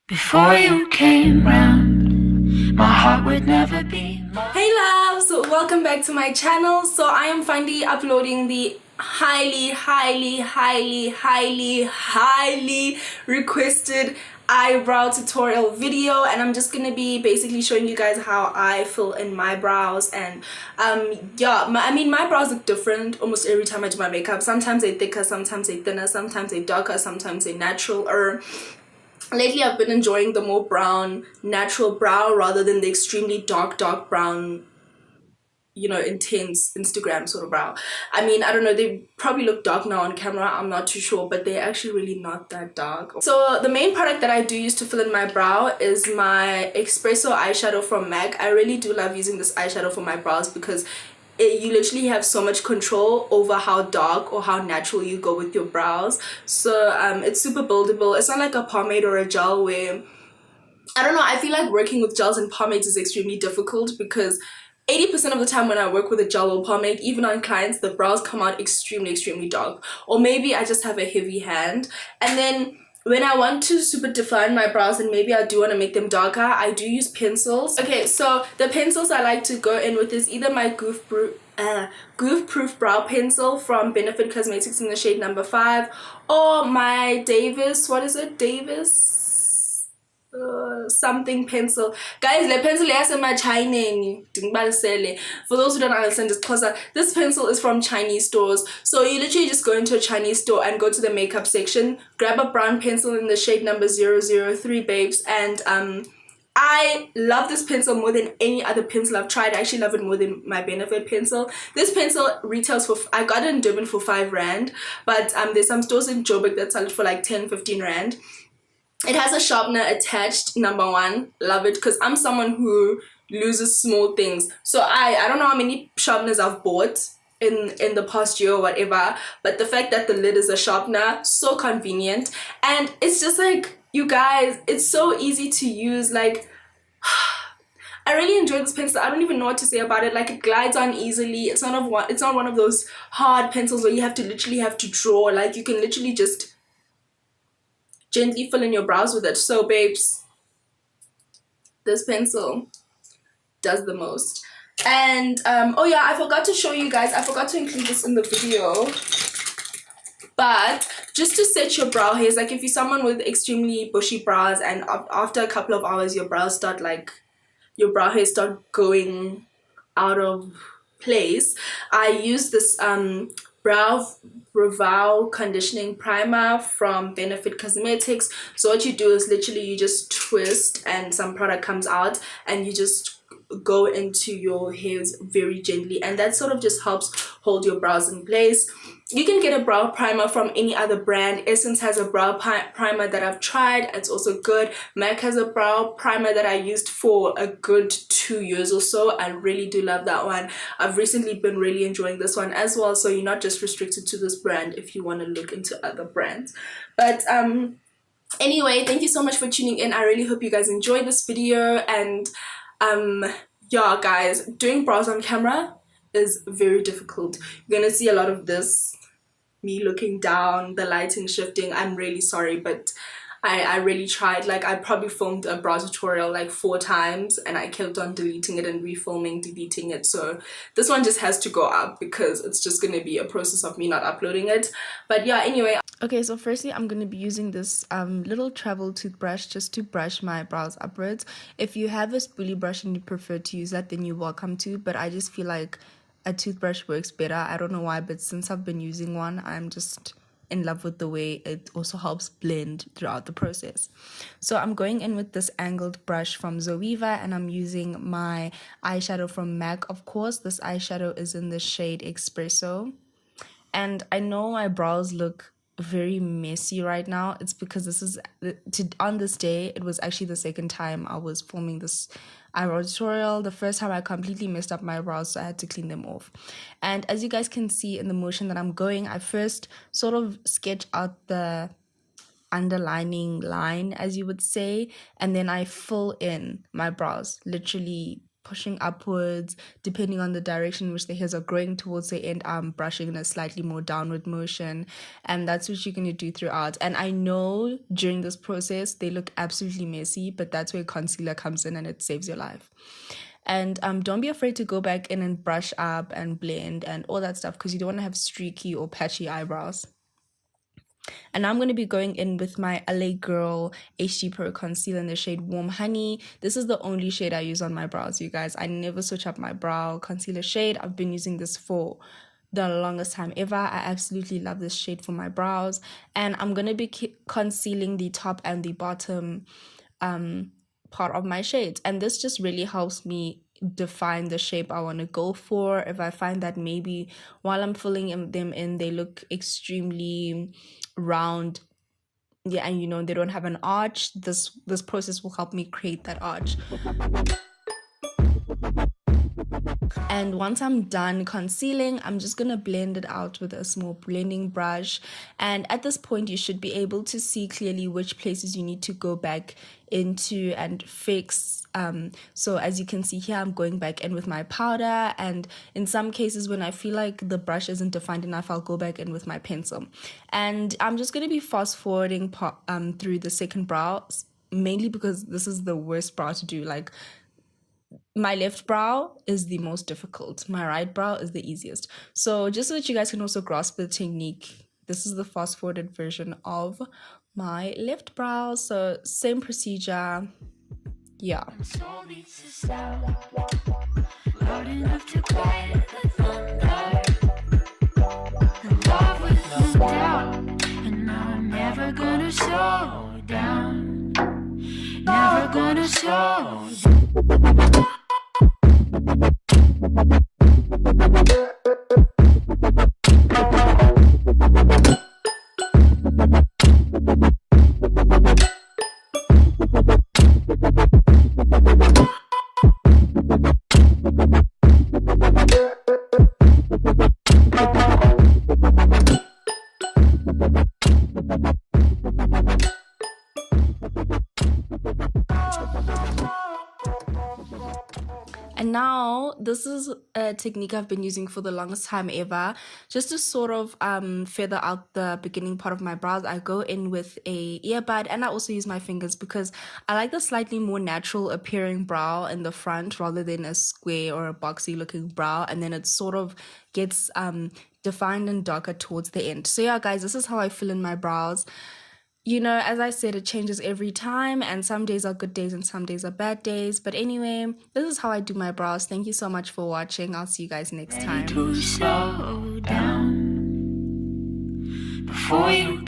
Before you came round, my heart would never be more. Hey loves, welcome back to my channel. So I am finally uploading the highly requested eyebrow tutorial video, and I'm just gonna be basically showing you guys how I fill in my brows. And yeah, my brows look different almost every time I do my makeup. Sometimes they're thicker, sometimes they're thinner, sometimes they're darker, sometimes they're natural. Lately I've been enjoying the more brown natural brow rather than the extremely dark brown, you know, intense Instagram sort of brow. I mean, I don't know, they probably look dark now on camera, I'm not too sure, but they're actually really not that dark. So the main product that I do use to fill in my brow is my espresso eyeshadow from MAC. I really do love using this eyeshadow for my brows because you literally have so much control over how dark or how natural you go with your brows. So it's super buildable. It's not like a pomade or a gel where, I don't know, I feel like working with gels and pomades is extremely difficult because 80% of the time when I work with a gel or pomade, even on clients, the brows come out extremely dark. Or maybe I just have a heavy hand. And then when I want to super define my brows and maybe I do want to make them darker, I do use pencils. Okay, so the pencils I like to go in with is either my Goof Proof Brow Pencil from Benefit Cosmetics in the shade number 5, or my Davis, what is it? Davis? Something pencil. Guys, the pencil is in my Chinese. For those who don't understand this, because this pencil is from Chinese stores. So you literally just go into a Chinese store and go to the makeup section, grab a brown pencil in the shade number 003, babes, and I love this pencil more than any other pencil I've tried. I actually love it more than my Benefit pencil. This pencil retails for, I got it in Durban for 5 rand, but there's some stores in Joburg that sell it for like 10-15 rand. It has a sharpener attached, number 1. Love it, because I'm someone who loses small things. So I don't know how many sharpeners I've bought in the past year or whatever, but the fact that the lid is a sharpener, so convenient. And it's just like, you guys, it's so easy to use. Like, I really enjoy this pencil. I don't even know what to say about it. Like, it glides on easily. It's not one of those hard pencils where you literally have to draw. Like, you can literally just gently fill in your brows with it. So babes, this pencil does the most. And oh yeah, I forgot to show you guys, I forgot to include this in the video, but just to set your brow hairs, like if you're someone with extremely bushy brows and after a couple of hours your brow hairs start going out of place, I use this brow revow conditioning primer from Benefit Cosmetics. So what you do is literally you just twist and some product comes out and you just go into your hairs very gently, and that sort of just helps hold your brows in place. You can get a brow primer from any other brand. Essence has a brow primer that I've tried, it's also good. MAC has a brow primer that I used for a good 2 years or so. I really do love that one. I've recently been really enjoying this one as well, so you're not just restricted to this brand if you want to look into other brands. But anyway, thank you so much for tuning in. I really hope you guys enjoyed this video. And yeah guys, doing brows on camera is very difficult. You're gonna see a lot of this, me looking down, the lighting shifting. I'm really sorry, but I really tried. Like, I probably filmed a brow tutorial like 4 times and I kept on deleting it and refilming, deleting it. So this one just has to go up because it's just going to be a process of me not uploading it. But yeah, anyway. Okay, so firstly, I'm going to be using this little travel toothbrush just to brush my brows upwards. If you have a spoolie brush and you prefer to use that, then you're welcome to. But I just feel like a toothbrush works better. I don't know why, but since I've been using one, I'm just in love with the way it also helps blend throughout the process. So I'm going in with this angled brush from Zoeva, and I'm using my eyeshadow from MAC. Of course, this eyeshadow is in the shade Espresso. And I know my brows look very messy right now. It's because this is on this day, it was actually the second time I was filming this eyebrow tutorial. The first time I completely messed up my brows, so I had to clean them off. And as you guys can see in the motion that I'm going, I first sort of sketch out the underlining line, as you would say, and then I fill in my brows, literally pushing upwards depending on the direction in which the hairs are growing towards the end. I'm brushing in a slightly more downward motion, and that's what you're going to do throughout. And I know during this process they look absolutely messy, but that's where concealer comes in and it saves your life. And don't be afraid to go back in and brush up and blend and all that stuff, because you don't want to have streaky or patchy eyebrows. And now I'm going to be going in with my LA Girl HD Pro Concealer in the shade Warm Honey. This is the only shade I use on my brows, you guys. I never switch up my brow concealer shade. I've been using this for the longest time ever. I absolutely love this shade for my brows. And I'm going to be concealing the top and the bottom part of my shades. And this just really helps me define the shape I want to go for. If I find that maybe while I'm filling them in, they look extremely round, yeah, and you know, they don't have an arch, this process will help me create that arch. And once I'm done concealing, I'm just gonna blend it out with a small blending brush. And at this point, you should be able to see clearly which places you need to go back into and fix. So as you can see here, I'm going back in with my powder, and in some cases when I feel like the brush isn't defined enough, I'll go back in with my pencil. And I'm just going to be fast forwarding through the second brow, mainly because this is the worst brow to do. Like, my left brow is the most difficult, my right brow is the easiest. So just so that you guys can also grasp the technique, this is the fast forwarded version of my left brow. So same procedure. Yeah. Soul beats the sound, loud enough to quiet the thunder. In love with no doubt, and I'm never gonna slow down. Never gonna slow down. And now this is a technique I've been using for the longest time ever, just to sort of feather out the beginning part of my brows. I go in with a earbud, and I also use my fingers because I like the slightly more natural appearing brow in the front rather than a square or a boxy looking brow, and then it sort of gets defined and darker towards the end. So yeah guys, this is how I fill in my brows. You know, as I said, it changes every time, and some days are good days and some days are bad days. But anyway, this is how I do my brows. Thank you so much for watching. I'll see you guys next time. To slow down before you